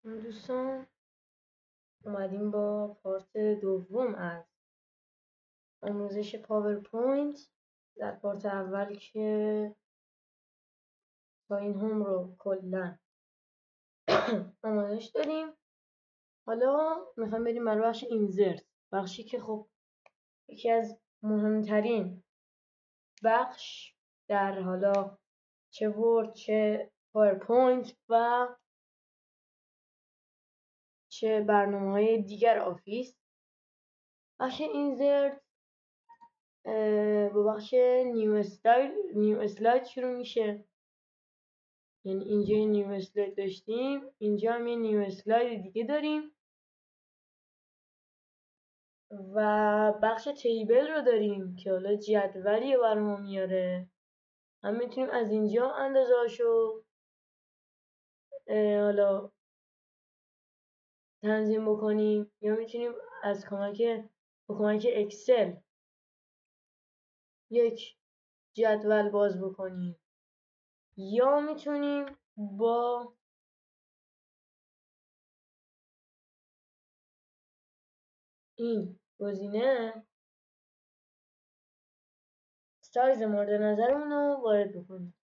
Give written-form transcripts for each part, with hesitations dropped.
دوستان اومدیم با پارت دوم از آموزش پاورپوینت. در پارت اول که ساین هوم رو کلا آموزش داریم، حالا میخوایم بریم برای بخش اینزرت، بخشی که خب یکی از مهمترین بخش در حالا چه ورد چه پاورپوینت و چه برنامه‌های دیگر آفیس. بخش اینزرت با بخش نیو اسلاید شروع میشه. یعنی اینجا یه نیو اسلاید داشتیم، اینجا هم یه نیو اسلاید دیگه داریم و بخش تیبل رو داریم که حالا جدولی برامون میاره. هم میتونیم از اینجا اندازه‌هاشو حالا تنظیم بکنیم، یا میتونیم از کمک اکسل یک جدول باز بکنیم، یا میتونیم با این گزینه سایز مورد نظرمون رو وارد بکنیم.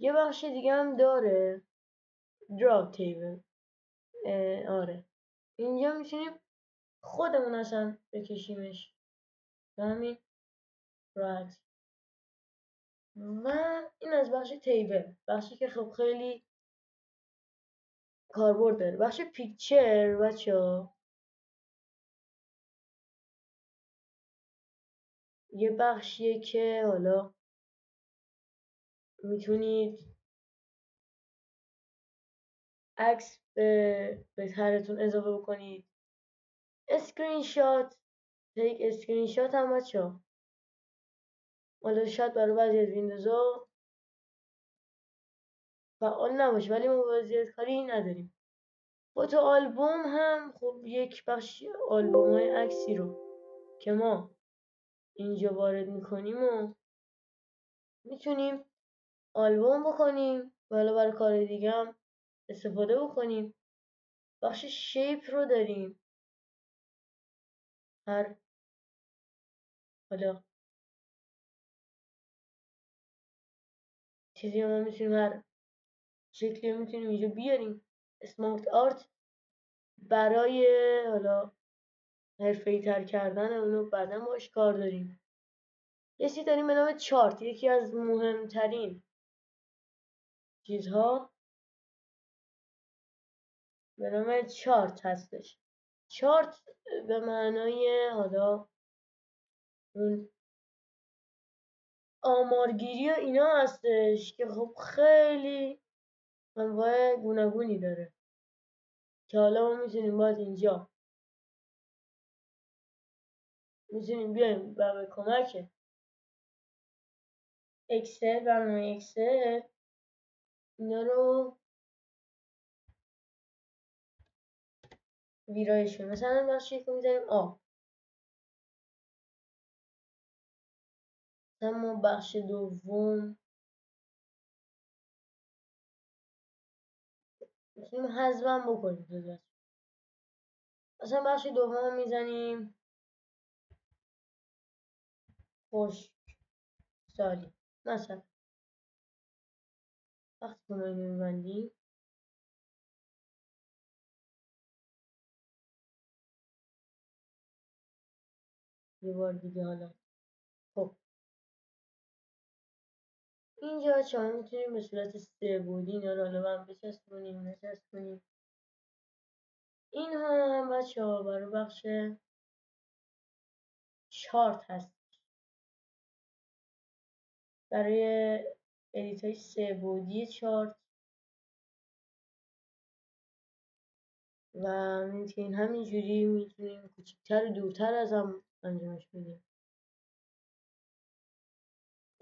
یه بخش دیگه هم داره، دراگ تیبل. آره، اینجا میتونیم خودمون اصلا بکشیمش به همین راحت. و این از بخش تیبل، بخشی که خب خیلی کاربرد داره. بخش پیکچر بچه‌ها یه بخشیه که حالا میتونید عکس به طرحتون اضافه بکنید. اسکرین شات، یک اسکرین شات هم بچه‌ها حالا شاید برای بعضی از ویندوزها فعال نباشه، ولی ما وضعیت کاری نداریم. فوتو آلبوم هم خب یک بخش آلبوم های عکسی رو که ما اینجا وارد میکنیم و میتونیم آلبوم بکنیم و حالا برای کار دیگه هم استفاده بکنیم. بخش شیپ رو داریم، هر حالا چیزی ما میتونیم هر شکلی میتونیم اینجا بیاریم. اسمارت آرت برای حالا حرفه‌ای تر کردن اونو بعدا باش کار داریم. یه چیزی داریم به نام چارت، یکی از مهمترین چیزها به نام چارت هستش. چارت به معنای حالا اون آمارگیری و اینا هستش که خب خیلی انواع گوناگونی داره که حالا ما میتونیم باز اینجا میتونیم بیایم و به کمک اکسل، برنامه اکسل، اینا رو ویرایش کنیم. مثلا بخشی که میذاریم اما بخش دوم میتونیم حذفم بکنیم. مثلا بخش دوم میزنیم خوش سالی. مثلا وقتی که ما اینو میبندیم یه بار دیگه حالا خب اینجا چون میتونیم به صورت 3 بعدی اینا رو حالا هم بچسبونیم. این هم بچه ها برای بخش چارت هست، برای ادیت های 3 بعدی چارت، و میتونیم همینجوری میتونیم کوچکتر و دورتر از هم انجامش بدیم.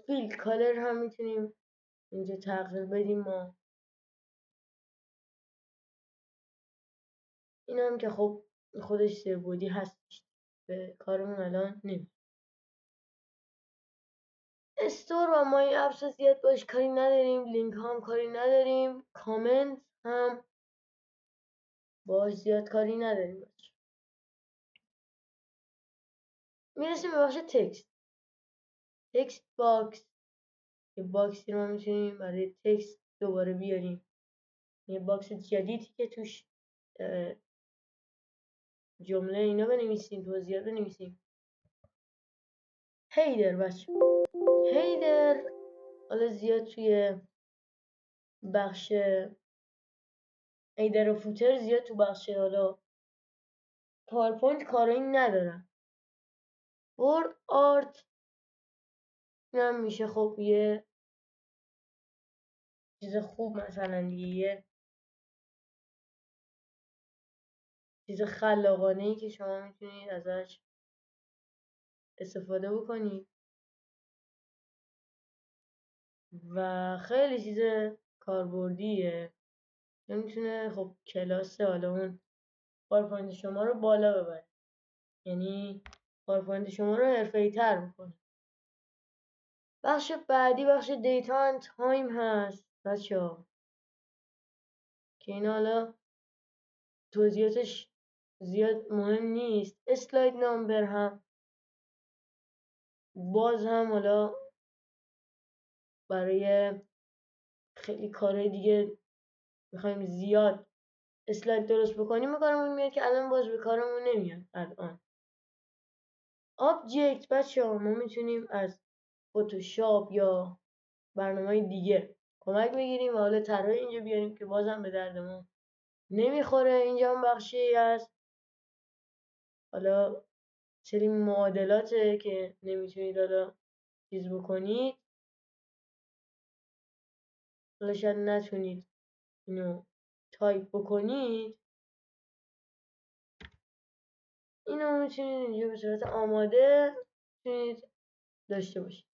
فیل کالر هم میتونیم اینجا تغییر بدیم ما. این هم که خب خودش 3 بعدی هستش، به کارمون الان نمیاد. استور و مای اپس زیاد باش کاری نداریم، لینک هم کاری نداریم، کامنت هم باهاش زیاد کاری نداریم بچه. میرسیم به بخش تکست باکس. یه باکسی رو ما میتونیم برای تکست دوباره بیاریم، یه باکس جدیدی که توش جمله اینا بنویسیم، توضیحات بنویسیم. هیدر بچه، هیدر حالا زیاد توی بخش هیدر و فوتر زیاد تو بخش حالا پاورپوینت کارایی ندارن. وورد آرت اینم میشه خب یه چیز خوب، مثلا دیگه یه چیز خلاقانه ای که شما میتونید ازش استفاده بکنید و خیلی چیز کاربردیه. میتونه خب کلاس حالا اون پاورپوینت شما رو بالا ببره، یعنی پاورپوینت شما رو حرفه‌ای تر بکنه. بخش بعدی بخش دیتا اند تایم هست بچه‌ها، که این حالا توضیحاتش زیاد مهم نیست. اسلاید نامبر هم باز هم حالا برای خیلی کارهای دیگه میخوایم زیاد اسلاید درست بکنیم کارمون میاد که الان باز به کارمون نمیاد الان. آبجکت بچه‌ها ما میتونیم از فتوشاپ یا برنامه‌های دیگه کمک بگیریم و حالا طراحی اینجا بیاریم که بازم به درد ما نمیخوره. اینجا هم بخشی از حالا سری معادلاته که نمیتونید حالا چیز بکنید، حالا شاید نتونید اینو تایپ بکنید، اینو میتونید اینجا به صورت آماده میتونید داشته باشید.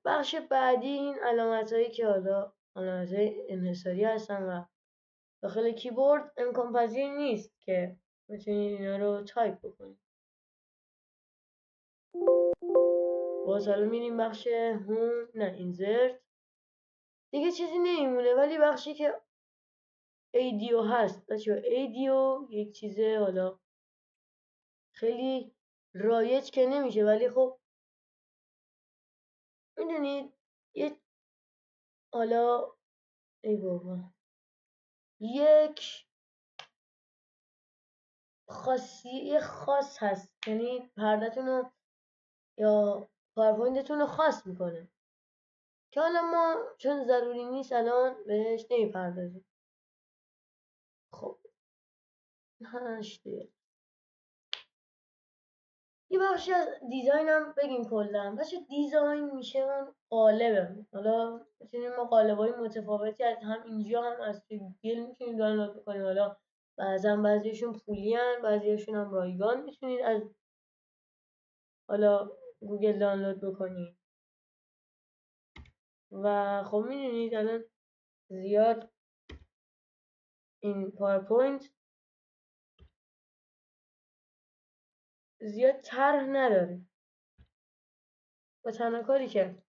بخش بعدی این علامت هایی که حالا علامت های انحصاری هستن و داخل کیبورد امکان پذیر نیست که میتونید اینا رو تایپ بکنید. باز حالا میریم بخش هوم، نه اینزرت، دیگه چیزی نمیمونه ولی بخشی که ایدیو هست بچه. ایدیو یک چیزه حالا خیلی رایج که نمیشه ولی خب میدونید یه حالا ای بابا یک خاصیه خاص هست، یعنی پردتون رو یا پاورپوینتتون رو خاص میکنه که حالا ما چون ضروری نیست الان بهش نمیپردازیم. خب هشته یه بخشی از دیزاین هم بگیم کلا. بچه دیزاین میشه اون قالبه. حالا میتونیم ما قالب‌های متفاوتی از هم اینجا هم از توی گوگل میتونیم دانلود بکنیم. حالا بعضیشون پولی هن، بعضیشون هم رایگان میتونید از حالا گوگل دانلود بکنید. و خب میدونید الان زیاد این پاورپوینت زیاد طرح نداره و تنها کاری که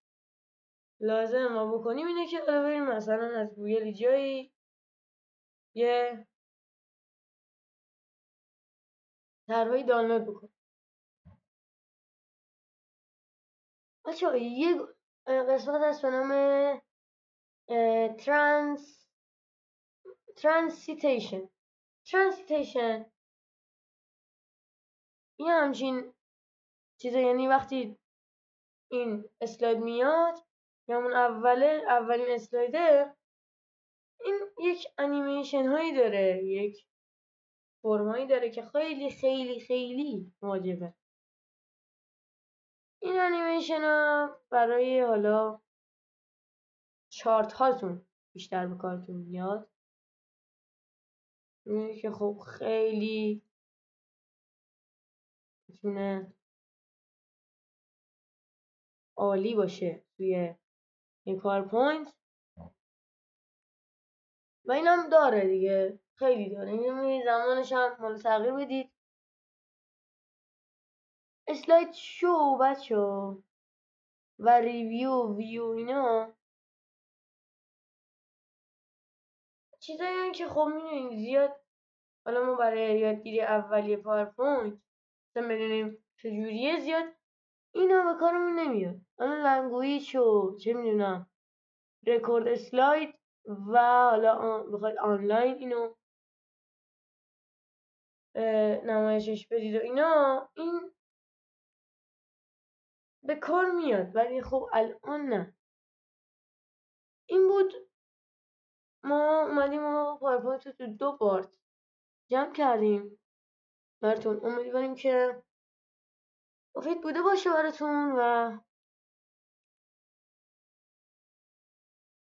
لازم ما بکنیم اینه که حالا بریم مثلا از گوگل جایی یه طرحی دانلود بکنیم. بچه‌ها یه قسمت هست به نام ترانسیتیشن. یه همچین چیزه، یعنی وقتی این اسلاید میاد یا اون اولین اسلایده، این یک انیمیشن هایی داره، یک فرمایی داره که خیلی خیلی خیلی واجبه. این انیمیشن ها برای حالا چارت هاتون بیشتر به کارتون میاد، میگه که خب خیلی میتونه عالی باشه توی این پاورپوینت و اینم داره دیگه، خیلی داره. این زمانش هم مال تغییر بدید. اسلاید شو بچه و ریویو اینا چیزایی که خب میدونید زیاد حالا ما برای یادگیری اولیه پاورپوینت مثلا بدونیم چجوریه زیاد اینا به کارمون نمیاد. حالا لنگویج و چه میدونم رکورد اسلاید و حالا بخواید آنلاین اینو نمایشش بدید و اینا این به کار میاد ولی خب الان نه. این بود ما اومدیم و پاورپوینت رو تو 2 پارت جمع کردیم براتون. امیدواریم که مفید بوده باشه براتون و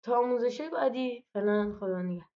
تا آموزش بعدی فعلا خدا نگهدار.